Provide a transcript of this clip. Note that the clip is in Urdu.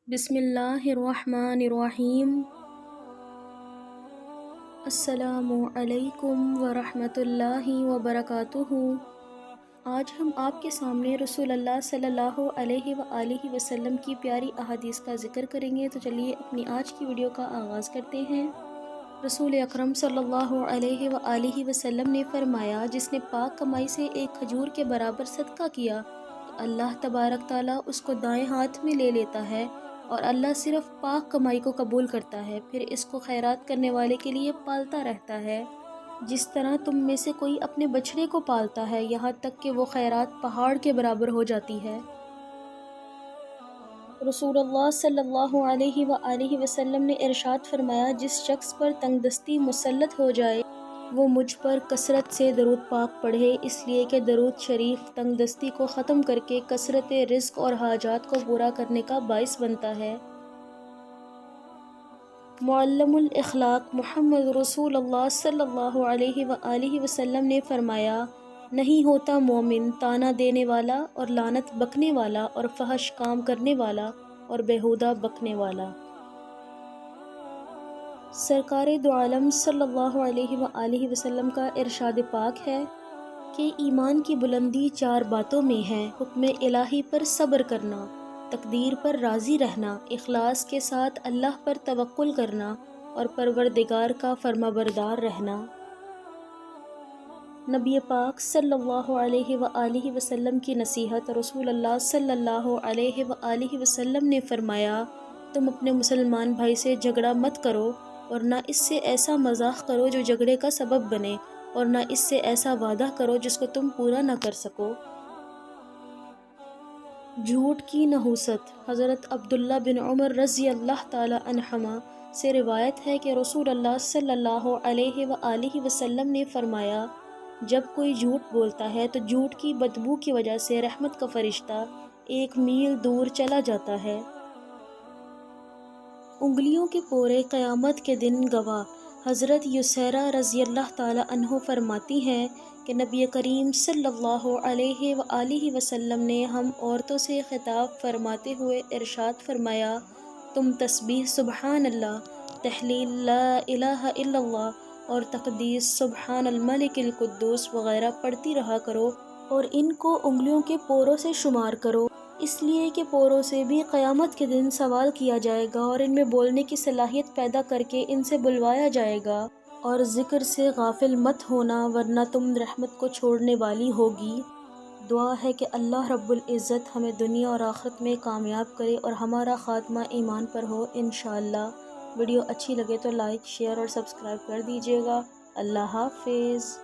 بسم اللہ الرحمن الرحیم۔ السلام علیکم ورحمۃ اللہ وبرکاتہ۔ آج ہم آپ کے سامنے رسول اللہ صلی اللہ علیہ وآلہ وسلم کی پیاری احادیث کا ذکر کریں گے، تو چلیے اپنی آج کی ویڈیو کا آغاز کرتے ہیں۔ رسول اکرم صلی اللہ علیہ وآلہ وسلم نے فرمایا، جس نے پاک کمائی سے ایک کھجور کے برابر صدقہ کیا تو اللہ تبارک تعالیٰ اس کو دائیں ہاتھ میں لے لیتا ہے، اور اللہ صرف پاک کمائی کو قبول کرتا ہے، پھر اس کو خیرات کرنے والے کے لیے پالتا رہتا ہے، جس طرح تم میں سے کوئی اپنے بچڑے کو پالتا ہے، یہاں تک کہ وہ خیرات پہاڑ کے برابر ہو جاتی ہے۔ رسول اللہ صلی اللہ علیہ وآلہ وسلم نے ارشاد فرمایا، جس شخص پر تنگ دستی مسلط ہو جائے وہ مجھ پر کثرت سے درود پاک پڑھے، اس لیے کہ درود شریف تنگ دستی کو ختم کر کے کثرت رزق اور حاجات کو پورا کرنے کا باعث بنتا ہے۔ معلم الاخلاق محمد رسول اللہ صلی اللہ علیہ وآلہ وسلم نے فرمایا، نہیں ہوتا مومن طعنہ دینے والا اور لعنت بکنے والا اور فحش کام کرنے والا اور بیہودہ بکنے والا۔ سرکار دو عالم صلی اللہ علیہ وآلہ وسلم کا ارشاد پاک ہے کہ ایمان کی بلندی چار باتوں میں ہے: حکم الہی پر صبر کرنا، تقدیر پر راضی رہنا، اخلاص کے ساتھ اللہ پر توکل کرنا اور پروردگار کا فرمانبردار رہنا۔ نبی پاک صلی اللہ علیہ وآلہ وسلم کی نصیحت۔ رسول اللہ صلی اللہ علیہ وآلہ وسلم نے فرمایا، تم اپنے مسلمان بھائی سے جھگڑا مت کرو، اور نہ اس سے ایسا مذاق کرو جو جھگڑے کا سبب بنے، اور نہ اس سے ایسا وعدہ کرو جس کو تم پورا نہ کر سکو۔ جھوٹ کی نحوست۔ حضرت عبداللہ بن عمر رضی اللہ تعالی عنہما سے روایت ہے کہ رسول اللہ صلی اللہ علیہ وآلہ وسلم نے فرمایا، جب کوئی جھوٹ بولتا ہے تو جھوٹ کی بدبو کی وجہ سے رحمت کا فرشتہ 1 میل دور چلا جاتا ہے۔ انگلیوں کے پورے قیامت کے دن گواہ۔ حضرت یسیرہ رضی اللہ تعالی عنہ فرماتی ہیں کہ نبی کریم صلی اللہ علیہ وآلہ وسلم نے ہم عورتوں سے خطاب فرماتے ہوئے ارشاد فرمایا، تم تسبیح سبحان اللہ، تحلیل لا الہ الا اللہ اور تقدیس سبحان الملک القدوس وغیرہ پڑھتی رہا کرو، اور ان کو انگلیوں کے پوروں سے شمار کرو، اس لیے کہ پوروں سے بھی قیامت کے دن سوال کیا جائے گا، اور ان میں بولنے کی صلاحیت پیدا کر کے ان سے بلوایا جائے گا، اور ذکر سے غافل مت ہونا ورنہ تم رحمت کو چھوڑنے والی ہوگی۔ دعا ہے کہ اللہ رب العزت ہمیں دنیا اور آخرت میں کامیاب کرے اور ہمارا خاتمہ ایمان پر ہو انشاءاللہ۔ ویڈیو اچھی لگے تو لائک، شیئر اور سبسکرائب کر دیجیے گا۔ اللہ حافظ۔